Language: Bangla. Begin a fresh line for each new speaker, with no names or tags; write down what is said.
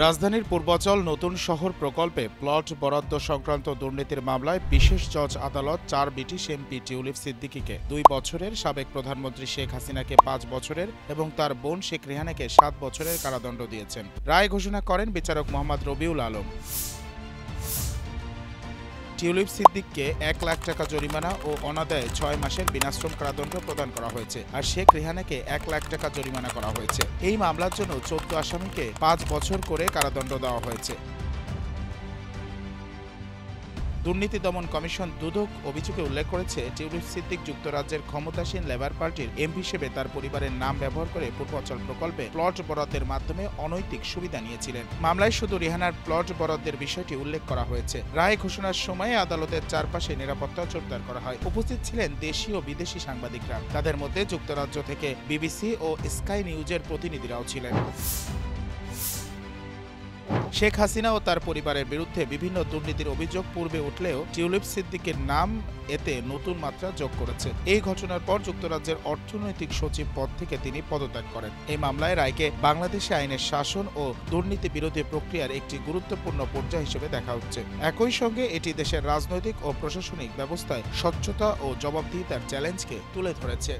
রাজধানীর পূর্বাচল নতুন শহর প্রকল্পে প্লট বরাদ্দ সংক্রান্ত দুর্নীতির মামলায় বিশেষ জজ আদালত ৪ ব্রিটিশ এমপি টিউলিপ সিদ্দিকীকে ২ বছরের, সাবেক প্রধানমন্ত্রী শেখ হাসিনাকে ৫ বছরের এবং তার বোন শেখ রেহানাকে ৭ বছরের কারাদণ্ড দিয়েছেন। রায় ঘোষণা করেন বিচারক মোহাম্মদ রবিউল আলম। টিউলিপ সিদ্দিককে ১ লাখ টাকা জরিমানা ও অনাদায়ে ৬ মাসের বিনাশ্রম কারাদণ্ড প্রদান করা হয়েছে, আর শেখ রেহানাকে ১ লাখ টাকা জরিমানা করা হয়েছে। এই মামলার জন্য ১৪ আসামিকে ৫ বছর করে কারাদণ্ড দেওয়া হয়েছে। দুর্নীতি দমন কমিশন দুদক অভিযোগে উল্লেখ করেছে, টিউলিপ সিদ্দিক যুক্তরাজ্যের ক্ষমতাসীন লেবার পার্টির এমপি হিসেবে তার পরিবারের নাম ব্যবহার করে পূর্বাচল প্রকল্পে প্লট বরাদ্দের মাধ্যমে অনৈতিক সুবিধা নিয়েছিলেন। মামলায় শুধু রেহানার প্লট বরাদ্দের বিষয়টি উল্লেখ করা হয়েছে। রায় ঘোষণার সময়ে আদালতের চারপাশে নিরাপত্তা জোরদার করা হয়। উপস্থিত ছিলেন দেশি ও বিদেশি সাংবাদিকরা। তাদের মধ্যে যুক্তরাজ্য থেকে বিবিসি ও স্কাই নিউজের প্রতিনিধিরাও ছিলেন। শেখ হাসিনা ও তার পরিবারের বিরুদ্ধে বিভিন্ন দুর্নীতির অভিযোগ পূর্বে উঠলেও টিউলিপ সিদ্দিকের নাম এতে নতুন মাত্রা যোগ করেছে। এই ঘটনার পর যুক্তরাজ্যের অর্থনৈতিক সচিব পদ থেকে তিনি পদত্যাগ করেন। এই মামলায় রায়কে বাংলাদেশে আইনের শাসন ও দুর্নীতি বিরোধী প্রক্রিয়ার একটি গুরুত্বপূর্ণ পর্যায় হিসেবে দেখা হচ্ছে। একই সঙ্গে এটি দেশের রাজনৈতিক ও প্রশাসনিক ব্যবস্থায় স্বচ্ছতা ও জবাবদিহিতার চ্যালেঞ্জকে তুলে ধরেছে।